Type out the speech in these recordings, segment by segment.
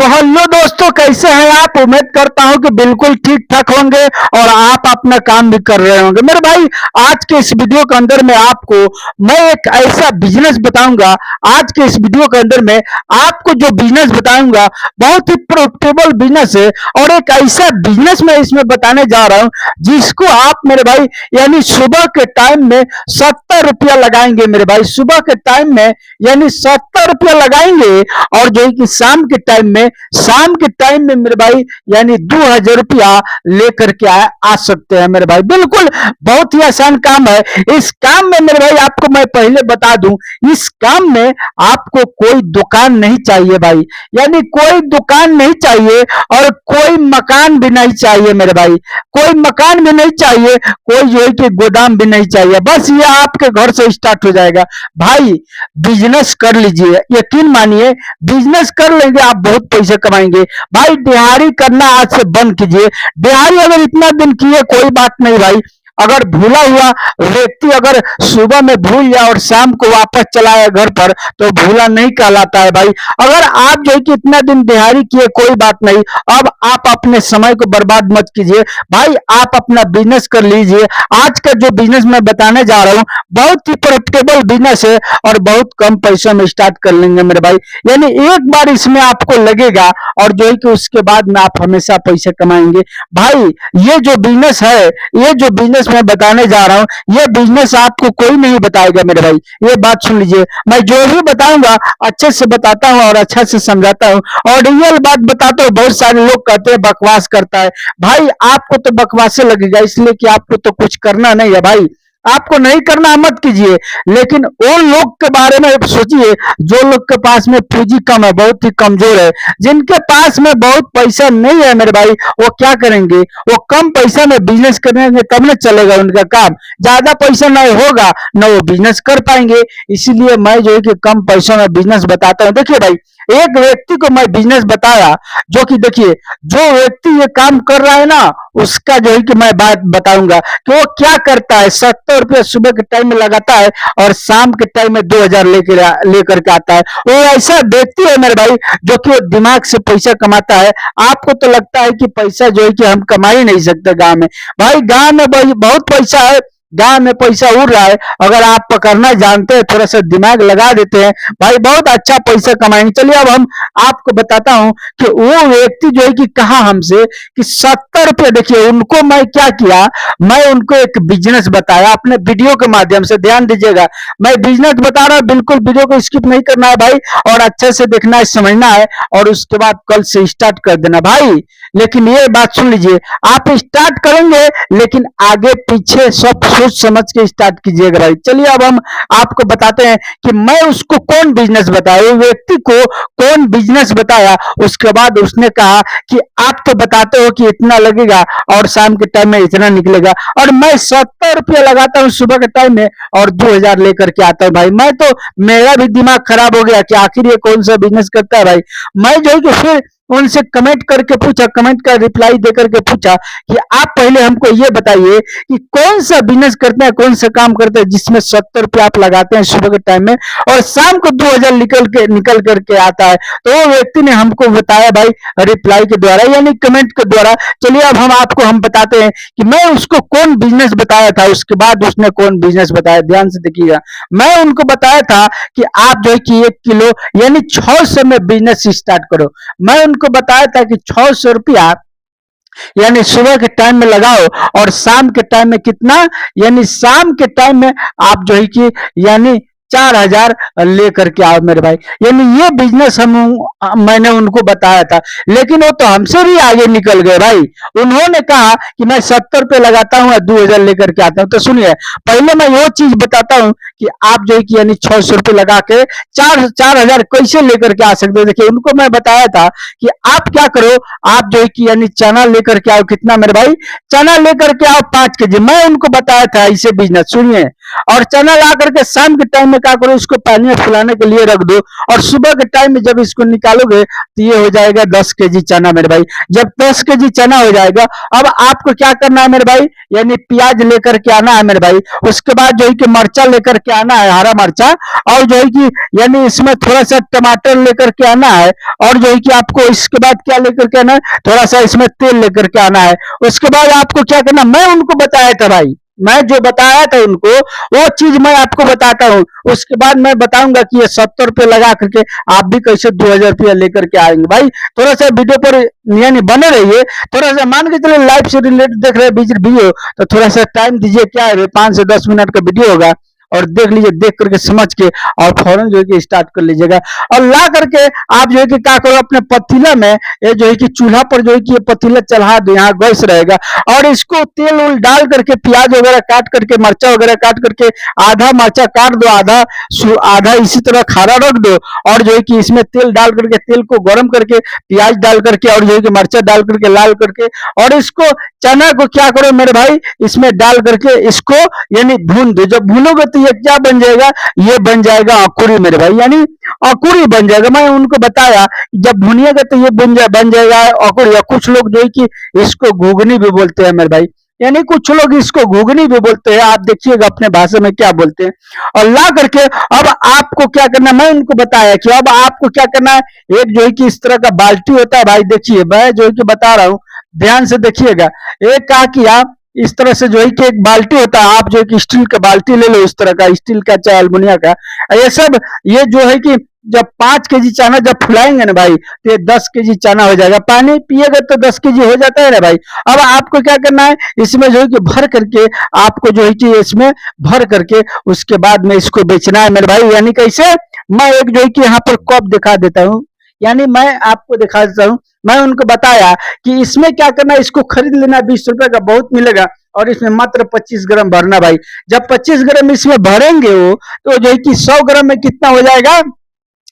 तो हेलो दोस्तों, कैसे हैं आप? उम्मीद करता हूं कि बिल्कुल ठीक ठाक होंगे और आप अपना काम भी कर रहे होंगे। मेरे भाई, आज के इस वीडियो के अंदर में आपको मैं एक ऐसा बिजनेस बताऊंगा। आज के इस वीडियो के अंदर में आपको जो बिजनेस बताऊंगा बहुत ही प्रॉफिटेबल बिजनेस है और एक ऐसा बिजनेस मैं इसमें बताने जा रहा हूं जिसको आप मेरे भाई यानी सुबह के टाइम में 70 रुपया लगाएंगे। मेरे भाई, सुबह के टाइम में यानी 70 रुपया लगाएंगे और जो है कि शाम के टाइम में मेरे भाई यानी 2000 रुपया लेकर के आ सकते हैं। मेरे भाई, बिल्कुल बहुत ही आसान काम है। इस काम में मेरे भाई आपको मैं पहले बता दूं, इस काम में आपको कोई दुकान नहीं चाहिए भाई, यानी कोई दुकान नहीं चाहिए और कोई मकान भी नहीं चाहिए। मेरे भाई, कोई मकान भी नहीं चाहिए, कोई जो है कि गोदाम भी नहीं चाहिए। बस ये आपके घर से स्टार्ट हो जाएगा भाई। बिजनेस कर लीजिए, यकीन मानिए बिजनेस कर लेंगे आप बहुत पैसे कमाएंगे भाई। दिहाड़ी करना आज से बंद कीजिए। दिहाड़ी अगर इतना दिन किए कोई बात नहीं भाई, अगर भूला हुआ व्यक्ति अगर सुबह में भूल जाए और शाम को वापस चलाए घर पर तो भूला नहीं कहलाता है भाई। अगर आप जो है कि इतना दिन दिहाड़ी किए कोई बात नहीं, अब आप अपने समय को बर्बाद मत कीजिए भाई, आप अपना बिजनेस कर लीजिए। आज का जो बिजनेस मैं बताने जा रहा हूं बहुत ही प्रॉफिटेबल बिजनेस है और बहुत कम पैसों में स्टार्ट कर लेंगे मेरे भाई। यानी एक बार इसमें आपको लगेगा और जो है कि उसके बाद में आप हमेशा पैसे कमाएंगे भाई। ये जो बिजनेस है, ये जो बिजनेस मैं बताने जा रहा हूं, ये बिजनेस आपको कोई नहीं बताएगा मेरे भाई। ये बात सुन लीजिए, मैं जो भी बताऊंगा अच्छे से बताता हूं और अच्छा से समझाता हूं और रियल बात बताता हूं। बहुत सारे लोग कहते हैं बकवास करता है भाई, आपको तो बकवास से लगेगा इसलिए कि आपको तो कुछ करना नहीं है भाई। आपको नहीं करना मत कीजिए, लेकिन उन लोग के बारे में सोचिए जो लोग के पास में पूंजी कम है, बहुत ही कमजोर है, जिनके पास में बहुत पैसा नहीं है मेरे भाई। वो क्या करेंगे? वो कम पैसा में बिजनेस करेंगे तब ना चलेगा उनका काम। ज्यादा पैसा नहीं होगा ना वो बिजनेस कर पाएंगे। इसीलिए मैं जो है कि कम पैसों में बिजनेस बताता हूँ। देखिए भाई, एक व्यक्ति को मैं बिजनेस बताया जो कि देखिए, जो व्यक्ति ये काम कर रहा है ना उसका जो है कि मैं बात बताऊंगा कि वो क्या करता है। 70 रुपया सुबह के टाइम में लगाता है और शाम के टाइम में 2000 लेकर के आता है। वो ऐसा व्यक्ति है मेरे भाई जो कि दिमाग से पैसा कमाता है। आपको तो लगता है कि पैसा जो है कि हम कमा ही नहीं सकते गांव में। भाई गांव में बहुत पैसा है, गांव में पैसा उड़ रहा है। अगर आप पकड़ना जानते हैं, थोड़ा सा दिमाग लगा देते हैं भाई, बहुत अच्छा पैसा कमाएंगे। चलिए अब हम आपको बताता हूं कि वो व्यक्ति जो है कि कहा हमसे कि 70 रुपये। देखिए उनको मैं क्या किया, मैं उनको एक बिजनेस बताया अपने वीडियो के माध्यम से। ध्यान दीजिएगा, मैं बिजनेस बता रहा हूं, बिल्कुल वीडियो को स्किप नहीं करना है भाई और अच्छे से देखना है, समझना है और उसके बाद कल से स्टार्ट कर देना भाई। लेकिन ये बात सुन लीजिए, आप स्टार्ट करेंगे लेकिन आगे पीछे सब सोच समझ के स्टार्ट कीजिएगा भाई। चलिए अब हम आपको बताते हैं कि मैं उसको कौन बिजनेस बताया, वो व्यक्ति को कौन बिजनेस बताया। उसके बाद उसने कहा कि आप तो बताते हो कि इतना लगेगा और शाम के टाइम में इतना निकलेगा, और मैं 70 रुपया लगाता हूँ सुबह के टाइम में और 2000 लेकर के आता हूँ भाई। मैं तो, मेरा भी दिमाग खराब हो गया कि आखिर ये कौन सा बिजनेस करता है भाई। मैं जो है कि फिर उनसे कमेंट करके पूछा, कमेंट का रिप्लाई देकर के पूछा कि आप पहले हमको ये बताइए कि कौन सा बिजनेस करते हैं, कौन सा काम करते हैं जिसमें 70 रुपया आप लगाते हैं सुबह के टाइम में और शाम को 2000 निकल करके आता है। तो वो व्यक्ति ने हमको बताया भाई रिप्लाई के द्वारा यानी कमेंट के द्वारा। चलिए अब हम बताते हैं कि मैं उसको कौन बिजनेस बताया था, उसके बाद उसने कौन बिजनेस बताया। ध्यान से देखिएगा, मैं उनको बताया था कि आप जो है कि 1 किलो यानी 600 में बिजनेस स्टार्ट करो। मैं उनको बताया था कि 600 रुपया यानी सुबह के टाइम में लगाओ और शाम के टाइम में कितना, यानी शाम के टाइम में आप जो है कि यानी 4000 लेकर के आओ मेरे भाई। यानी ये बिजनेस मैंने उनको बताया था, लेकिन वो तो हमसे भी आगे निकल गए भाई। उन्होंने कहा कि मैं 70 रुपये लगाता हूँ 2000 लेकर के आता हूँ। तो सुनिए, पहले मैं वो चीज बताता हूँ कि आप जो है कि यानी 600 रुपये लगा के 4000 कैसे लेकर के आ सकते हो। देखिए उनको मैं बताया था कि आप क्या करो, आप जो है कि यानी चना लेकर के आओ। कितना मेरे भाई? चना लेकर के आओ 5 kg। मैं उनको बताया था ऐसे बिजनेस। सुनिए, और चना ला करके शाम के टाइम में क्या करो, इसको पानी में फुलाने के लिए रख दो, और सुबह के टाइम में जब इसको निकालोगे तो ये हो जाएगा 10 केजी चना मेरे भाई। जब 10 केजी चना हो जाएगा, अब आपको क्या करना है मेरे भाई, यानी प्याज लेकर के आना है मेरे भाई, उसके बाद जो है कि मर्चा लेकर के आना है, हरा मर्चा, और जो है कि यानी इसमें थोड़ा सा टमाटर लेकर के आना है, और जो है कि आपको इसके बाद क्या लेकर के आना है, थोड़ा सा इसमें तेल लेकर के आना है। उसके बाद आपको क्या करना, मैं उनको बताया था भाई, मैं जो बताया था उनको वो चीज मैं आपको बताता हूँ। उसके बाद मैं बताऊंगा कि ये 70 रुपये लगा करके आप भी कैसे 2000 रुपया लेकर के आएंगे भाई। थोड़ा सा वीडियो पर यानी बने रहिए, थोड़ा सा मान के चलो लाइफ से रिलेटेड देख रहे वीडियो, तो थोड़ा सा टाइम दीजिए, क्या है 5 से 10 मिनट का वीडियो होगा, और देख लीजिए, देख करके समझ के और फौरन जो है कि स्टार्ट कर लीजिएगा। और ला करके आप जो है कि क्या करो, अपने पतीला में ये जो है कि चूल्हा पर जो है कि ये पतीला चढ़ा दो, यहाँ गैस रहेगा, और इसको तेल उल डाल करके प्याज वगैरह काट करके, मर्चा वगैरह काट करके, आधा मर्चा काट दो, आधा आधा इसी तरह खारा रख दो, और जो है कि इसमें तेल डाल करके, तेल को गर्म करके, प्याज डाल करके, और जो है कि मर्चा डाल करके, लाल करके, और इसको चना को क्या करो मेरे भाई, इसमें डाल करके इसको यानी भून दो। जब भूनोगे तो ये क्या बन जाएगा, ये बन जाएगा अंकुरी मेरे भाई, यानी अंकुरी बन जाएगा। मैं उनको बताया जब भुनिएगा तो ये बन जाएगा अंकुरी। कुछ लोग जो है कि इसको घुगनी भी बोलते हैं मेरे भाई, यानी कुछ लोग इसको घुगनी भी बोलते हैं, आप देखिएगा अपने भाषा में क्या बोलते हैं। और ला करके अब आपको क्या करना, मैं उनको बताया कि अब आपको क्या करना है, एक जो है कि इस तरह का बाल्टी होता है भाई, देखिए मैं जो है कि बता रहा हूँ, ध्यान से देखिएगा। एक क्या किया, इस तरह से जो है कि एक बाल्टी होता है, आप जो है कि स्टील का बाल्टी ले लो, इस तरह का स्टील का चाहे अल्मुनिया का, ये सब ये जो है कि जब 5 केजी चना जब फुलाएंगे ना भाई, तो ये 10 केजी चना हो जाएगा। पानी पिएगा तो 10 केजी हो जाता है ना भाई। अब आपको क्या करना है, इसमें जो है कि भर करके, आपको जो है कि इसमें भर करके उसके बाद में इसको बेचना है मेरे भाई। यानी कैसे, मैं एक जो है कि यहाँ पर कप दिखा देता हूँ, यानी मैं आपको दिखा देता हूँ। मैं उनको बताया कि इसमें क्या करना है, इसको खरीद लेना, 20 रुपए का बहुत मिलेगा, और इसमें मात्र 25 ग्राम भरना भाई। जब 25 ग्राम इसमें भरेंगे वो, तो जो है कि 100 ग्राम में कितना हो जाएगा,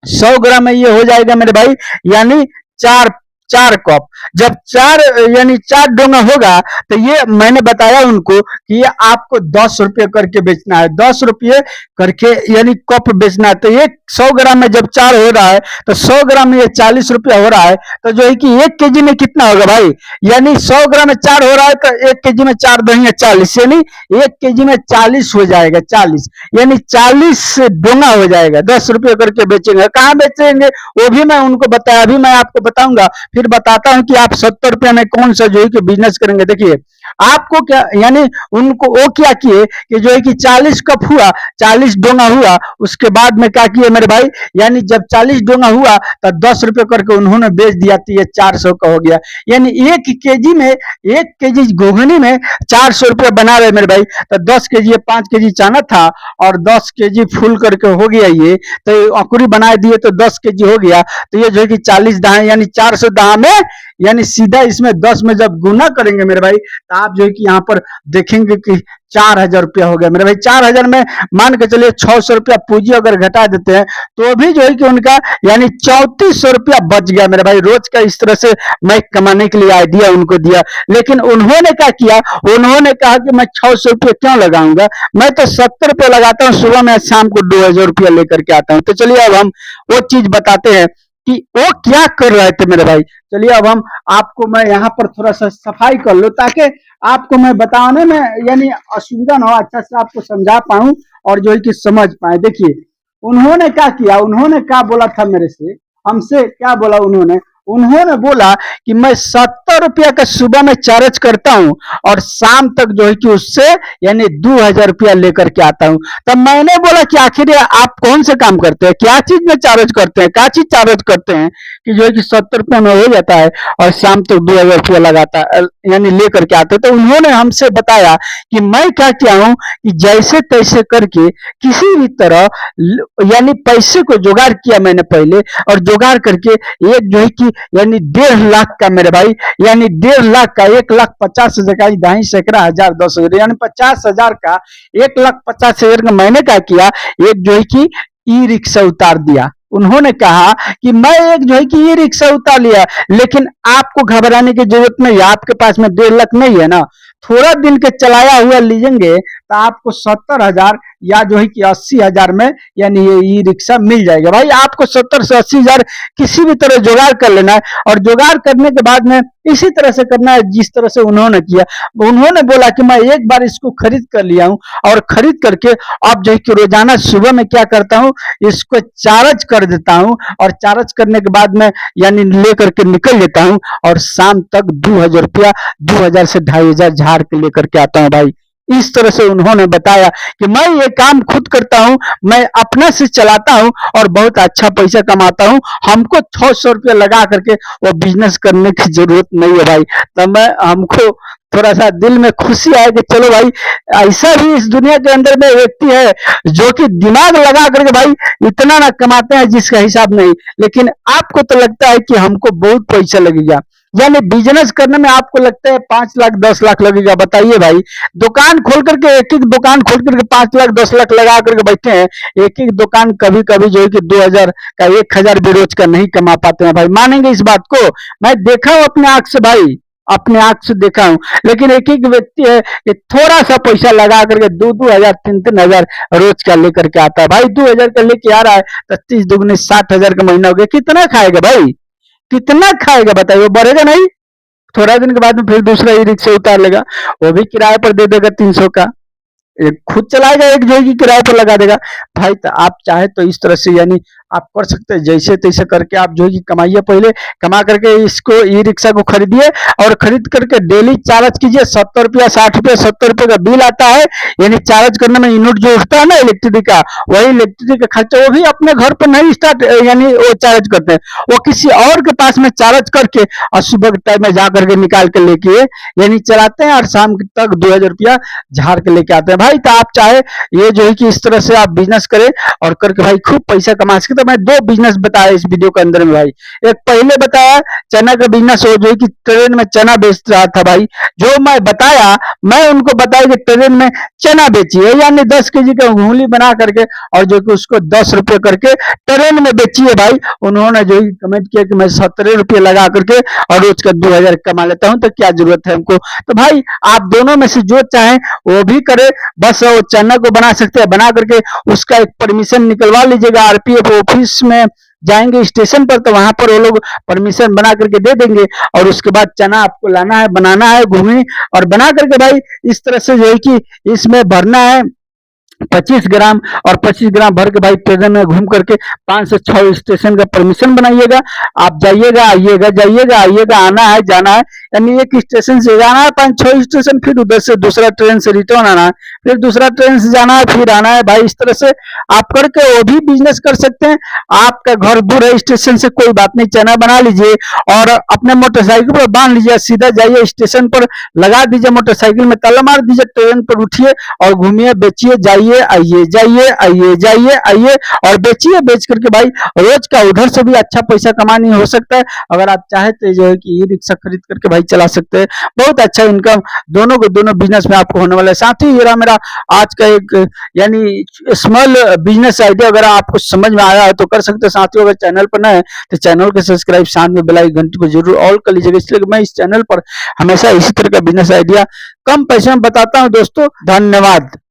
100 ग्राम में ये हो जाएगा मेरे भाई, यानी चार 4 कप। जब चार यानी 4 डोंगा होगा, तो ये मैंने बताया उनको कि ये आपको 10 रुपये करके बेचना है, 10 रुपये करके यानी कप बेचना है। तो ये 100 ग्राम में जब 4 हो रहा है, तो 100 ग्राम में ये 40 रुपया हो रहा है, तो जो है कि 1 केजी में कितना होगा भाई, यानी 100 ग्राम में 4 हो रहा है, तो 1 केजी में 4 दही 40, यानी 1 केजी में 40 हो जाएगा, 40 यानी 40 डोंगा हो जाएगा। 10 रुपये करके बेचेंगे, कहाँ बेचेंगे वो भी मैं उनको बताया, अभी मैं आपको बताऊंगा, फिर बताता हूं कि आप 70 रुपये में कौन सा जो है कि बिजनेस करेंगे। देखिए आपको क्या, यानी उनको वो क्या किए कि जो है कि 40 कप हुआ, 40 डोंगा हुआ, उसके बाद में क्या किए मेरे भाई, यानी जब 40 डोंगा हुआ तो 10 रुपये करके उन्होंने बेच दिया, तो ये 400 का हो गया। यानी 1 केजी में, 1 केजी घुगनी में 400 रुपये बना रहे मेरे भाई। तो 10 केजी, 5 केजी चना था, और 10 केजी फुल करके हो गया ये, तो अंकुरी बना दिए, तो 10 केजी हो गया। तो ये जो है कि 40 दाएं यानी 400 दाएं में, यानी सीधा इसमें 10 में जब गुना करेंगे मेरे भाई, तो आप जो है कि यहाँ पर देखेंगे कि 4000 रुपया हो गया मेरे भाई। 4000 में मान के चलिए 600 रुपया पूंजी अगर घटा देते हैं, तो भी जो है कि उनका यानी 3400 रुपया बच गया मेरे भाई। रोज का इस तरह से मैं कमाने के लिए आइडिया उनको दिया, लेकिन उन्होंने क्या किया, उन्होंने कहा कि मैं 600 रुपये क्यों लगाऊंगा, मैं तो 70 रुपये लगाता हूँ, सुबह में शाम को 2000 रुपया लेकर के आता हूँ। तो चलिए अब हम वो चीज बताते हैं कि वो क्या कर रहे थे मेरे भाई। चलिए अब हम आपको, मैं यहाँ पर थोड़ा सा सफाई कर लो, ताकि आपको मैं बताने में यानी असुविधा ना हो, अच्छा से आपको समझा पाऊं और जो है कि समझ पाए। देखिए उन्होंने क्या किया, उन्होंने क्या बोला था मेरे से, हमसे क्या बोला उन्होंने, उन्होंने बोला कि मैं 70 रुपया का सुबह में चार्ज करता हूं, और शाम तक जो है कि उससे यानी 2000 रुपया लेकर के आता हूं। तब मैंने बोला कि आखिर आप कौन से काम करते हैं, क्या चीज में चार्ज करते हैं, क्या चीज चार्ज करते हैं कि जो है कि 70 रुपये में हो जाता है, और शाम तक 2000 रुपया लगाता है यानी लेकर के आते। तो उन्होंने हमसे बताया कि मैं क्या किया हूं कि जैसे तैसे करके किसी भी तरह यानी पैसे को जुगाड़ किया मैंने पहले, और जुगाड़ करके एक जो है कि यानी 1.5 लाख का मेरे भाई, यानी 1.5 लाख का, 1,50,000 का, 2.5 सैकड़ा हजार 10,000 यानी 50,000 का, 1,50,000 का मैंने क्या किया, एक जो है कि ई रिक्शा उतार दिया। उन्होंने कहा कि मैं एक जो है कि ई रिक्शा उतार लिया, लेकिन आपको घबराने की जरूरत नहीं है, आपके पास में 1.5 लाख नहीं है ना, थोड़ा दिन के चलाया हुआ लीजेंगे तो आपको 70,000 या जो है कि 80,000 में यानी ये ई रिक्शा मिल जाएगा। भाई आपको 70 से 80,000 किसी भी तरह जुगाड़ कर लेना है, और जुगाड़ करने के बाद में इसी तरह से करना है जिस तरह से उन्होंने किया। उन्होंने बोला कि मैं एक बार इसको खरीद कर लिया हूं, और खरीद करके अब जो है कि रोजाना सुबह में क्या करता हूं, इसको चार्ज कर देता हूं, और चार्ज करने के बाद में यानी लेकर के निकल लेता हूं, और शाम तक 2,000 रुपया, 2,000 से 2,500 झाड़ के लेकर के आता हूं भाई। इस तरह से उन्होंने बताया कि मैं ये काम खुद करता हूं, मैं अपना से चलाता हूं और बहुत अच्छा पैसा कमाता हूं, हमको 600 रुपया लगा करके वो बिजनेस करने की जरूरत नहीं है भाई। तब मैं हमको थोड़ा सा दिल में खुशी आया कि चलो भाई, ऐसा भी इस दुनिया के अंदर में व्यक्ति है जो कि दिमाग लगा करके भाई इतना ना कमाते हैं जिसका हिसाब नहीं। लेकिन आपको तो लगता है कि हमको बहुत पैसा लगेगा, यानी बिजनेस करने में आपको लगता है 5 लाख 10 लाख लगेगा। बताइए भाई, दुकान खोल करके, एक एक दुकान खोल करके 5 लाख 10 लाख लगा करके बैठे हैं। एक एक दुकान कभी कभी जो है कि 2,000 का 1,000 भी रोज का नहीं कमा पाते हैं भाई। मानेंगे इस बात को? मैं देखा हूं अपने आंख से भाई, अपने आंख से देखा हूं। लेकिन एक एक व्यक्ति है कि थोड़ा सा पैसा लगा करके 2-2 हजार 3-3 हजार रोज का लेकर के आता है भाई। 2,000 का लेके आ रहा है तो 30 दुगने 60,000 का महीना हो गया। कितना खाएगा भाई, कितना खाएगा बताइए? वो बढ़ेगा नहीं? थोड़ा दिन के बाद में फिर दूसरा ई रिक्शा उतार लेगा, वो भी किराए पर दे देगा 300 का, एक खुद चलाएगा, एक जो है कि किराए पर लगा देगा भाई। तो आप चाहे तो इस तरह से यानी आप कर सकते हैं, जैसे तैसे करके आप जो है कि कमाइए, पहले कमा करके इसको ई रिक्शा को खरीदिए, और खरीद करके डेली चार्ज कीजिए। 70 रुपया 60 रुपया 70 रुपये का बिल आता है, यानी चार्ज करने में यूनिट जो उठता है ना इलेक्ट्रिसिटी का, वही इलेक्ट्रिसिटी का खर्चा वो भी अपने घर पर नहीं स्टार्ट यानी वो चार्ज करते हैं, वो किसी और के पास में चार्ज करके और सुबह के टाइम में जा करके निकाल के लेके यानी चलाते हैं, और शाम तक 2,000 रुपया झाड़ के लेके आते हैं भाई। तो आप चाहे ये जो है कि इस तरह से आप बिजनेस करें और करके भाई खूब पैसा कमा सके। तो मैं 2 बिजनेस बताया इस वीडियो के अंदर में भाई। एक पहले बताया चना का बिजनेस, हो जो है कि ट्रेन में चना बेच रहा था भाई। जो मैं बताया, मैं उनको बताया कि ट्रेन में चना बेचिए, यानी 10 केजी का घूली बना करके और जो कि उसको 10 रुपये करके ट्रेन में बेचिए भाई। उन्होंने जो कमेंट किया कि मैं 17 रुपये लगा करके और रोज का 2,000 कमा लेता हूं, तो क्या जरूरत है हमको? तो भाई आप दोनों में से जो चाहें वो भी करे, बस वो चना को बना सकते हैं, बना करके उसका एक परमिशन निकलवा लीजिएगा। आरपीएफ ऑफिस में जाएंगे स्टेशन पर, तो वहां पर वो लोग परमिशन बना करके दे देंगे, और उसके बाद चना आपको लाना है, बनाना है घूमी, और बना करके भाई इस तरह से जो है कि इसमें भरना है 25 ग्राम, और 25 ग्राम भर के भाई ट्रेन में घूम करके 5 से 6 स्टेशन का परमिशन बनाइएगा। आप जाइएगा आइएगा, जाइएगा आइएगा, आना है जाना है, यानी एक स्टेशन से जाना है 5-6 स्टेशन, फिर उधर से दूसरा ट्रेन से रिटर्न आना है, फिर दूसरा ट्रेन से जाना है, फिर आना है भाई। इस तरह से आप करके वो भी बिजनेस कर सकते हैं। आपका घर दूर है स्टेशन से, कोई बात नहीं, चना बना लीजिए और अपने मोटरसाइकिल पर बांध लीजिए, सीधा जाइए स्टेशन पर, लगा दीजिए मोटरसाइकिल में, ताला मार दीजिए, ट्रेन पर उठिए और घूमिए, बेचिए, जाइए आइए, जाइए आइए, जाइए आइए, और बेचिए। बेच करके भाई रोज का उधर से भी अच्छा पैसा कमानी हो सकता है। अगर आप चाहे तो जो है कि ई रिक्शा खरीद करके भाई चला सकते हैं, बहुत अच्छा इनकम दोनों को दोनों बिजनेस में आपको होने वाला है। साथ ही ये रहा मेरा आज का एक यानी स्मॉल बिजनेस आइडिया। अगर आपको समझ में आया है तो कर सकते हैं। साथियों अगर चैनल पर नए हैं तो चैनल को सब्सक्राइब, साथ में बेल आइकन घंटी को जरूर ऑल कर लीजिएगा, इसलिए मैं इस चैनल पर हमेशा इसी तरह का बिजनेस आइडिया कम पैसे में बताता हूं दोस्तों। धन्यवाद।